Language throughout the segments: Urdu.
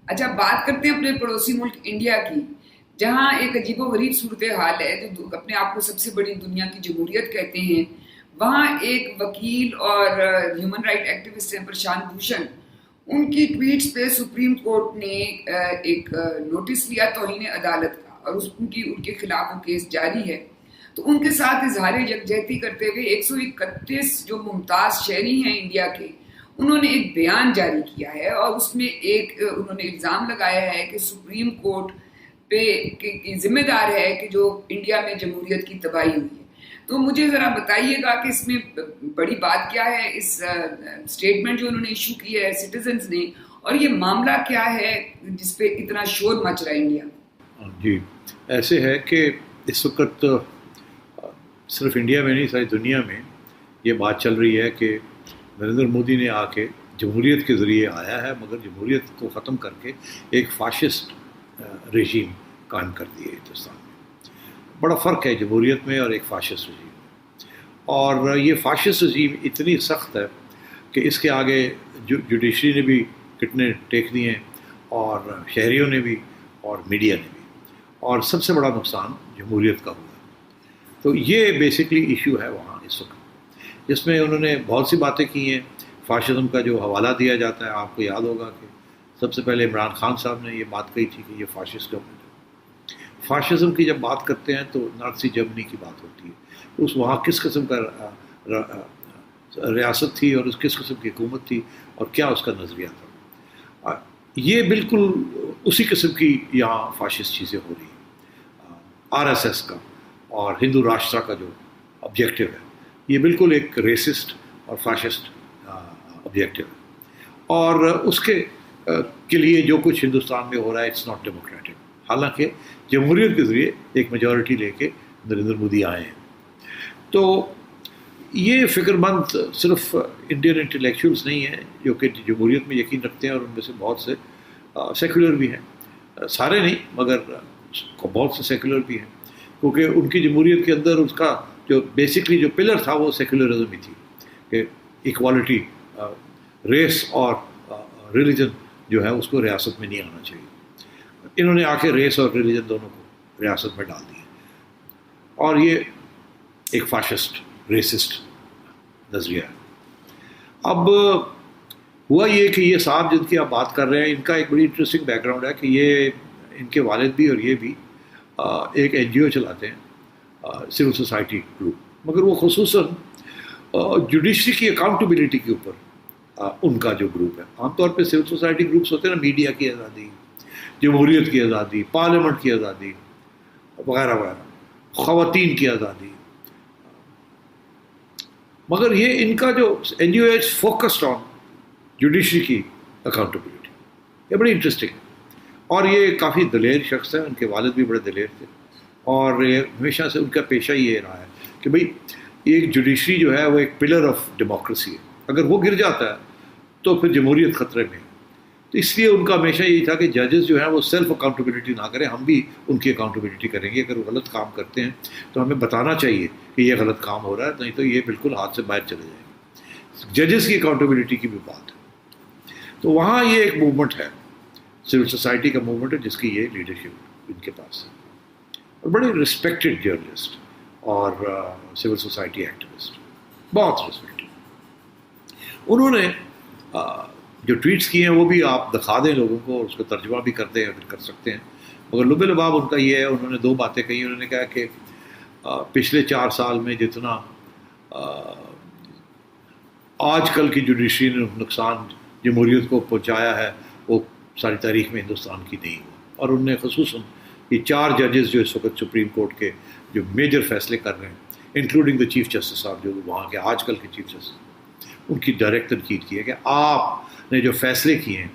اچھا، بات کرتے ہیں اپنے پڑوسی ملک انڈیا کی، جہاں ایک عجیب و غریب صورتحال ہے، جو اپنے آپ کو سب سے بڑی دنیا کی جمہوریت کہتے ہیں۔ وہاں ایک وکیل اور ہیومن رائٹ ایکٹیوسٹ ہیں پرشانت بھوشن، ان کی ٹویٹس پہ سپریم کورٹ نے ایک نوٹس لیا توہین عدالت کا، اور ان کے خلاف وہ کیس جاری ہے۔ تو ان کے ساتھ اظہار یکجہتی کرتے ہوئے 131 جو ممتاز شہری ہیں انڈیا کے، انہوں نے ایک بیان جاری کیا ہے، اور اس میں انہوں نے الزام لگایا ہے کہ سپریم کورٹ پہ ذمہ دار ہے کہ جو انڈیا میں جمہوریت کی تباہی ہوئی ہے۔ تو مجھے ذرا بتائیے گا کہ اس میں بڑی بات کیا ہے، اس اسٹیٹمنٹ جو انہوں نے ایشو کی ہے سٹیزنز نے، اور یہ معاملہ کیا ہے جس پہ اتنا شور مچ رہا ہے انڈیا میں؟ جی، ایسے ہے کہ اس وقت صرف انڈیا میں نہیں، ساری دنیا میں یہ بات چل رہی ہے کہ نریندر مودی نے آ کے جمہوریت کے ذریعے آیا ہے، مگر جمہوریت کو ختم کر کے ایک فاشسٹ رژیم قائم کر دی ہے ہندوستان میں۔ بڑا فرق ہے جمہوریت میں اور ایک فاشسٹ رژیم میں، اور یہ فاشسٹ رژیم اتنی سخت ہے کہ اس کے آگے جوڈیشری نے بھی گھٹنے ٹیک دیے ہیں، اور شہریوں نے بھی، اور میڈیا نے بھی، اور سب سے بڑا نقصان جمہوریت کا ہوا ہے۔ تو یہ بیسکلی ایشو ہے وہاں اس وقت، جس میں انہوں نے بہت سی باتیں کی ہیں۔ فاشزم کا جو حوالہ دیا جاتا ہے، آپ کو یاد ہوگا کہ سب سے پہلے عمران خان صاحب نے یہ بات کہی تھی کہ یہ فاشسٹ گورنمنٹ ہے۔ فاشزم کی جب بات کرتے ہیں تو نازی جرمنی کی بات ہوتی ہے، اس وہاں کس قسم کا ریاست تھی اور اس کس قسم کی حکومت تھی اور کیا اس کا نظریہ تھا۔ یہ بالکل اسی قسم کی یہاں فاشسٹ چیزیں ہو رہی ہیں۔ آر ایس ایس کا اور ہندو راشٹرا کا جو آبجیکٹیو ہے، یہ بالکل ایک ریسسٹ اور فاشسٹ آبجیکٹیو ہے، اور اس کے لیے جو کچھ ہندوستان میں ہو رہا ہے اٹس ناٹ ڈیموکریٹک، حالانکہ جمہوریت کے ذریعے ایک میجورٹی لے کے نریندر مودی آئے ہیں۔ تو یہ فکر مند صرف انڈین انٹلیکچوئلس نہیں ہیں جو کہ جمہوریت میں یقین رکھتے ہیں، اور ان میں سے بہت سے سیکولر بھی ہیں، سارے نہیں مگر بہت سے سیکولر بھی ہیں، کیونکہ ان کی جمہوریت کے اندر اس کا جو بیسکلی جو پلر تھا وہ سیکولرزم ہی تھی کہ ایکوالٹی، ریس اور ریلیجن جو ہے اس کو ریاست میں نہیں آنا چاہیے۔ انہوں نے آ کے ریس اور ریلیجن دونوں کو ریاست میں ڈال دیا، اور یہ ایک فاشسٹ ریسسٹ نظریہ ہے۔ اب ہوا یہ کہ یہ صاحب جن کی آپ بات کر رہے ہیں، ان کا ایک بڑی انٹرسٹنگ بیک گراؤنڈ ہے کہ یہ ان کے والد بھی اور یہ بھی ایک این جی او چلاتے ہیں، سول سوسائٹی گروپ، مگر وہ خصوصاً جوڈیشری کی اکاؤنٹیبلٹی کے اوپر ان کا جو گروپ ہے۔ عام طور پہ سول سوسائٹی گروپس ہوتے ہیں نا، میڈیا کی آزادی، جمہوریت کی آزادی، پارلیمنٹ کی آزادی وغیرہ وغیرہ، خواتین کی آزادی، مگر یہ ان کا جو این جی او ہے فوکسڈ آن جوڈیشری کی اکاؤنٹیبلٹی۔ یہ بڑی انٹرسٹنگ ہے، اور یہ کافی دلیر شخص ہے، ان کے والد بھی بڑے دلیر تھے، اور ہمیشہ سے ان کا پیشہ یہ رہا ہے کہ بھئی ایک جوڈیشری جو ہے وہ ایک پلر آف ڈیموکریسی ہے، اگر وہ گر جاتا ہے تو پھر جمہوریت خطرے میں ہے۔ تو اس لیے ان کا ہمیشہ یہی تھا کہ ججز جو ہیں وہ سیلف اکاؤنٹیبلٹی نہ کریں، ہم بھی ان کی اکاؤنٹیبلٹی کریں گے۔ اگر وہ غلط کام کرتے ہیں تو ہمیں بتانا چاہیے کہ یہ غلط کام ہو رہا ہے، نہیں تو یہ بالکل ہاتھ سے باہر چلے جائیں گے۔ ججز کی اکاؤنٹیبلٹی کی بھی بات ہے۔ تو وہاں یہ ایک موومنٹ ہے، سول سوسائٹی کا موومنٹ ہے، جس کی یہ لیڈرشپ ان کے پاس ہے، اور بڑے رسپیکٹڈ جرنلسٹ اور سول سوسائٹی ایکٹیوسٹ، بہت رسپیکٹڈ۔ انہوں نے جو ٹویٹس کیے ہیں وہ بھی آپ دکھا دیں لوگوں کو، اور اس کا ترجمہ بھی کرتے ہیں اگر کر سکتے ہیں، مگر لب لباب ان کا یہ ہے، انہوں نے دو باتیں کہی۔ انہوں نے کہا کہ پچھلے 4 سال میں جتنا آج کل کی جوڈیشری نے نقصان جمہوریت کو پہنچایا ہے وہ ساری تاریخ میں ہندوستان کی نہیں ہوا، اور انہوں نے خصوصاً یہ 4 ججز جو اس وقت سپریم کورٹ کے جو میجر فیصلے کر رہے ہیں، انکلوڈنگ دا چیف جسٹس صاحب جو وہاں کے آج کل کے چیف جسٹس، ان کی ڈائریکٹ تنقید کی ہے کہ آپ نے جو فیصلے کیے ہیں،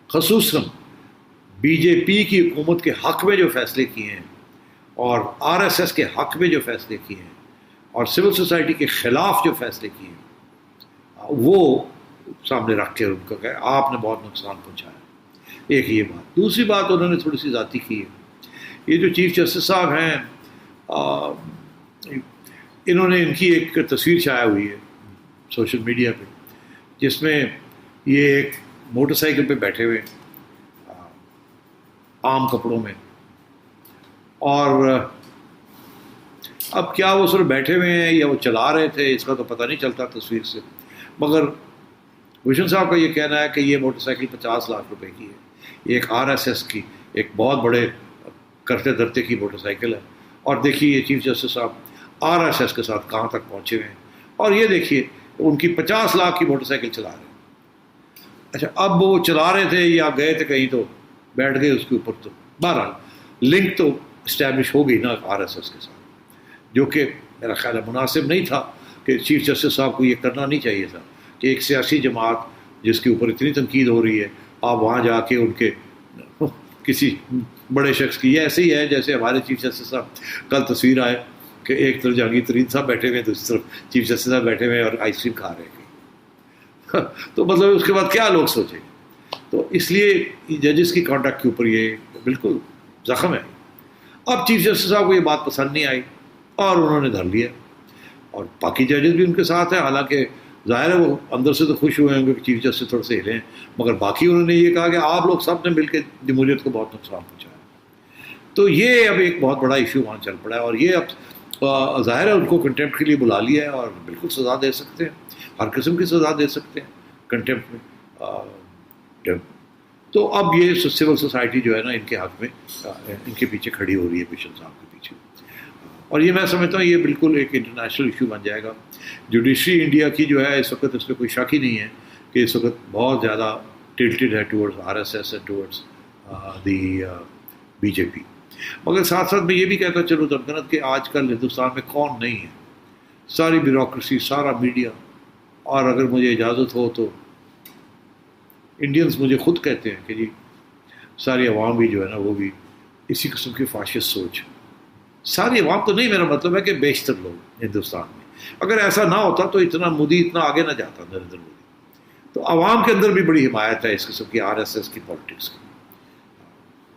خصوصاً بی جے پی کی حکومت کے حق میں جو فیصلے کیے ہیں، اور آر ایس ایس کے حق میں جو فیصلے کیے ہیں، اور سول سوسائٹی کے خلاف جو فیصلے کیے ہیں، وہ سامنے رکھ کے ان کو کہ آپ نے بہت نقصان پہنچایا۔ ایک یہ بات۔ دوسری بات انہوں نے تھوڑی سی ذاتی کی ہے، یہ جو چیف جسٹس صاحب ہیں، انہوں نے ان کی ایک تصویر چھایا ہوئی ہے سوشل میڈیا پہ، جس میں یہ ایک موٹر سائیکل پہ بیٹھے ہوئے عام کپڑوں میں. اور اب کیا وہ صرف بیٹھے ہوئے ہیں یا وہ چلا رہے تھے اس کا تو پتہ نہیں چلتا تصویر سے، مگر بھوشن صاحب کا یہ کہنا ہے کہ یہ موٹر سائیکل 50 لاکھ روپے کی ہے. یہ ایک RSS کی ایک بہت بڑے کرتے دھرتے کی موٹر سائیکل ہے. اور دیکھیے یہ چیف جسٹس صاحب RSS کے ساتھ کہاں تک پہنچے ہوئے ہیں. اور یہ دیکھیے ان کی 50 لاکھ کی موٹر سائیکل چلا رہے ہیں. اچھا اب وہ چلا رہے تھے یا گئے تھے کہیں تو بیٹھ گئے اس کے اوپر، تو بہرحال لنک تو اسٹیبلش ہو گئی نا RSS کے ساتھ، جو کہ میرا خیال ہے مناسب نہیں تھا کہ چیف جسٹس صاحب کو یہ کرنا نہیں چاہیے تھا کہ ایک سیاسی جماعت جس کے اوپر اتنی تنقید ہو رہی ہے آپ وہاں جا کے ان کے کسی بڑے شخص کی. یہ ایسے ہی ہے جیسے ہمارے چیف جسٹس صاحب کل تصویر آئے کہ ایک طرف جہانگیر ترین صاحب بیٹھے ہوئے ہیں، دوسری طرف چیف جسٹس صاحب بیٹھے ہوئے ہیں اور آئس کریم کھا رہے ہیں. تو مطلب اس کے بعد کیا لوگ سوچیں. تو اس لیے ججز کی کانڈکٹ کے اوپر یہ بالکل زخم ہے. اب چیف جسٹس صاحب کو یہ بات پسند نہیں آئی اور انہوں نے دھر لیا، اور باقی ججز بھی ان کے ساتھ ہیں. حالانکہ ظاہر ہے وہ اندر سے تو خوش ہوئے ہوں گے کہ چیف جسٹس تھوڑے سے ہلیں، مگر باقی انہوں نے یہ کہا کہ آپ لوگ سب نے مل کے جمہوریت کو بہت نقصان پہنچایا. تو یہ اب ایک بہت بڑا ایشو وہاں چل پڑا ہے، اور یہ اب ظاہر ہے ان کو کنٹیمپٹ کے لیے بلا لیا ہے اور بالکل سزا دے سکتے ہیں، ہر قسم کی سزا دے سکتے ہیں کنٹیمپٹ میں. تو اب یہ سول سوسائٹی جو ہے نا ان کے حق میں ان کے پیچھے کھڑی ہو رہی ہے بھوشن صاحب کے پیچھے. اور یہ میں سمجھتا ہوں یہ بالکل ایک انٹرنیشنل ایشو بن جائے گا. جوڈیشری انڈیا کی جو ہے اس وقت اس پہ کوئی شک ہی نہیں ہے کہ اس وقت بہت زیادہ ٹلٹڈ ہے towards RSS and towards the BJP. مگر ساتھ ساتھ میں یہ بھی کہتا چلوں درکنت کہ آج کل ہندوستان میں کون نہیں ہے، ساری بیوروکریسی، سارا میڈیا. اور اگر مجھے اجازت ہو تو انڈینز مجھے خود کہتے ہیں کہ جی ساری عوام بھی جو ہے نا وہ بھی اسی قسم کی فاشسٹ سوچ. ساری عوام تو نہیں، میرا مطلب ہے کہ بیشتر لوگ ہندوستان میں. اگر ایسا نہ ہوتا تو اتنا مودی اتنا آگے نہ جاتا، نریندر مودی. تو عوام کے اندر بھی بڑی حمایت ہے اس قسم کی RSS کی پالیٹکس کی.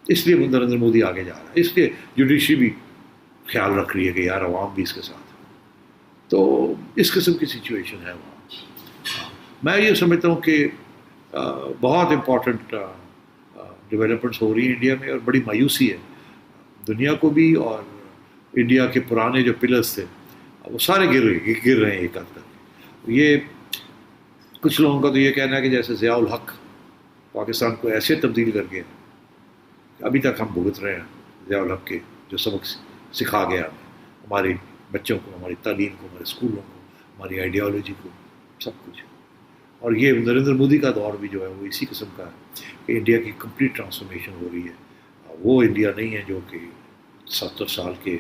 اس لیے نریندر مودی آگے جا رہا ہے، اس لیے جوڈیشری بھی خیال رکھ رہی ہے کہ یار عوام بھی اس کے ساتھ ہے. تو اس قسم کی سچویشن ہے وہاں. میں یہ سمجھتا ہوں کہ بہت امپورٹنٹ ڈیولپمنٹس ہو رہی ہیں انڈیا میں، اور بڑی مایوسی ہے دنیا کو بھی. اور انڈیا کے پرانے جو پلرز تھے وہ سارے گر رہے ہیں ایک حد تک. یہ کچھ لوگوں کا تو یہ کہنا ہے کہ جیسے ضیاء الحق پاکستان کو ایسے تبدیل کر گیا، ابھی تک ہم بھگت رہے ہیں ضیاء الحق کے جو سبق سکھا گیا ہمارے بچوں کو، ہماری تعلیم کو، ہمارے اسکولوں کو، ہماری آئیڈیالوجی کو، سب کچھ. اور یہ نریندر مودی کا دور بھی جو ہے وہ اسی قسم کا ہے کہ انڈیا کی کمپلیٹ ٹرانسفارمیشن ہو رہی ہے. وہ انڈیا نہیں ہے جو کہ 70 سال کے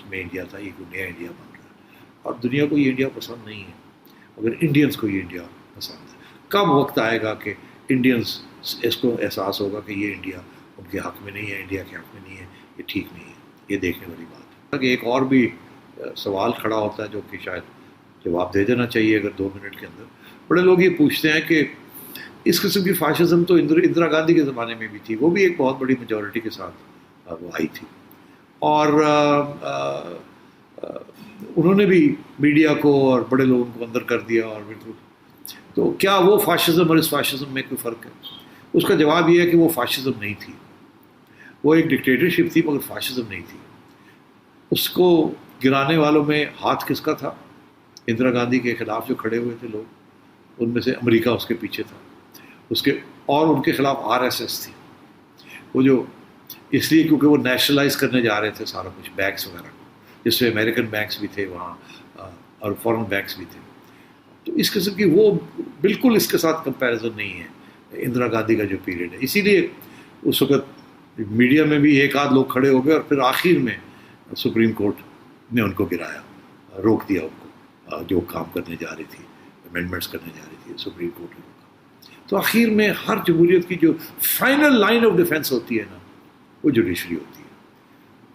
میں انڈیا تھا، یہ کوئی نیا انڈیا بن رہا ہے. اور دنیا کو یہ انڈیا پسند نہیں ہے، مگر انڈینز کو یہ انڈیا پسند ہے. کب وقت آئے گا کہ انڈینز اس کو احساس ہوگا کہ یہ انڈیا ان کے حق میں نہیں ہے، انڈیا کے حق میں نہیں ہے، یہ ٹھیک نہیں ہے. یہ دیکھنے والی بات ہے. ایک اور بھی سوال کھڑا ہوتا ہے جو کہ شاید جواب دے دینا چاہیے اگر 2 منٹ کے اندر. بڑے لوگ یہ پوچھتے ہیں کہ اس قسم کی فاشزم تو اندرا گاندھی کے زمانے میں بھی تھی، وہ بھی ایک بہت بڑی میجورٹی کے ساتھ وہ آئی تھی، اور انہوں نے بھی میڈیا کو اور بڑے لوگوں کو اندر کر دیا. اور بالکل تو کیا وہ فاشزم اور اس فاشزم میں کوئی فرق ہے؟ اس کا جواب یہ ہے کہ وہ فاشزم نہیں تھی، وہ ایک ڈکٹیٹرشپ تھی مگر فاشزم نہیں تھی. اس کو گرانے والوں میں ہاتھ کس کا تھا؟ اندرا گاندھی کے خلاف جو کھڑے ہوئے تھے لوگ، ان میں سے امریکہ اس کے پیچھے تھا، اس کے اور ان کے خلاف RSS تھی. وہ جو اس لیے کیونکہ وہ نیشنلائز کرنے جا رہے تھے سارا کچھ، بینکس وغیرہ کو، جس میں امریکن بینکس بھی تھے وہاں اور فورن بینکس بھی تھے. تو اس قسم کی وہ بالکل اس کے ساتھ کمپیریزن نہیں ہے اندرا گاندھی کا جو پیریڈ ہے. اسی لیے اس وقت میڈیا میں بھی ایک آدھ لوگ کھڑے ہو گئے اور پھر آخر میں سپریم کورٹ نے ان کو گرایا، روک دیا ان کو جو کام کرنے جا رہی تھی، امینڈمنٹس کرنے جا رہی تھی، سپریم کورٹ نے روکا. تو آخر میں ہر جمہوریت کی جو فائنل لائن آف ڈیفینس ہوتی ہے نا وہ جوڈیشری ہوتی ہے.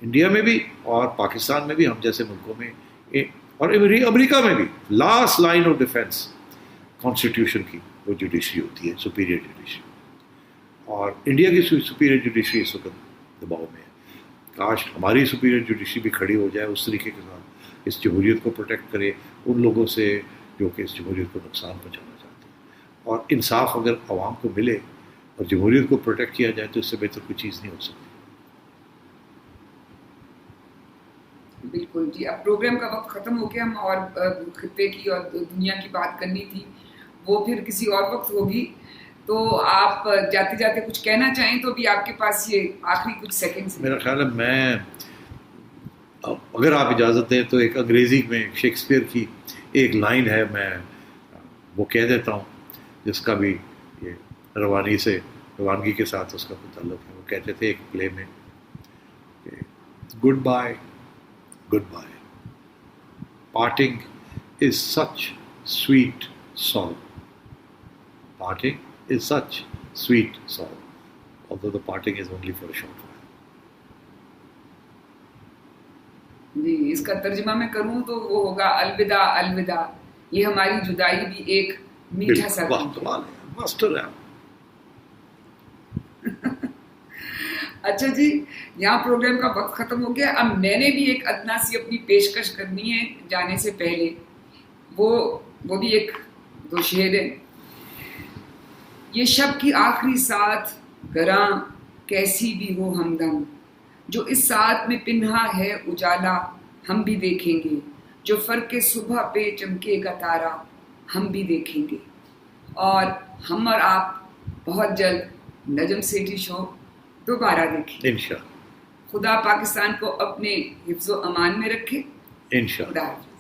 انڈیا میں بھی اور پاکستان میں بھی، ہم جیسے ملکوں میں اور امریکہ میں بھی last line of defence constitution کی وہ جوڈیشری ہوتی ہے، سپیریئر جوڈیشری. اور انڈیا کی سپیریئر جوڈیشری اس وقت دباؤ میں ہے. کاش ہماری سپیریئر جوڈیشری بھی کھڑی ہو جائے اس طریقے کے ساتھ، اس جمہوریت کو پروٹیکٹ کرے ان لوگوں سے جو کہ اس جمہوریت کو نقصان پہنچانا چاہتے ہیں. اور انصاف اگر عوام کو ملے اور جمہوریت کو پروٹیکٹ کیا جائے تو اس سے بہتر کوئی چیز نہیں ہو سکتی. بالکل جی. اب پروگرام کا وقت ختم ہو گیا. ہم اور خطے کی اور دنیا کی بات کرنی تھی, وہ پھر کسی اور وقت ہوگی. تو آپ جاتے جاتے کچھ کہنا چاہیں تو بھی آپ کے پاس یہ آخری کچھ سیکنڈز. میرا خیال ہے میں اگر آپ اجازت دیں تو ایک انگریزی میں شیکسپیئر کی ایک لائن ہے, میں وہ کہہ دیتا ہوں, جس کا بھی یہ روانگی کے ساتھ اس کا کوئی تعلق ہے. وہ کہتے تھے ایک پلے میں, گڈ بائے پارٹنگ از سچ سویٹ سال. Parting is such sweet sorrow, although the parting is only for a short while. جی, اس کا ترجمہ میں کروں تو وہ ہوگا الوداع الوداع, یہ ہماری جدائی بھی ایک میٹھا سا ماسٹر ہے. اچھا جی, یہاں پروگرام کا وقت ختم ہو گیا. اب میں نے بھی ایک ادنا سی اپنی پیشکش کرنی ہے جانے سے پہلے. وہ بھی ایک دو شعر ہے. یہ شب کی آخری ساتھ گراں کیسی بھی ہو ہمدم, جو اس ساتھ میں پنہا ہے اجالا ہم بھی دیکھیں گے, جو فرق صبح پہ چمکے گا تارا ہم بھی دیکھیں گے. اور ہم اور آپ بہت جلد نجم سیٹھی شو دوبارہ دیکھیں انشاءاللہ. خدا پاکستان کو اپنے حفظ و امان میں رکھے. انشاءاللہ. خدا حافظ.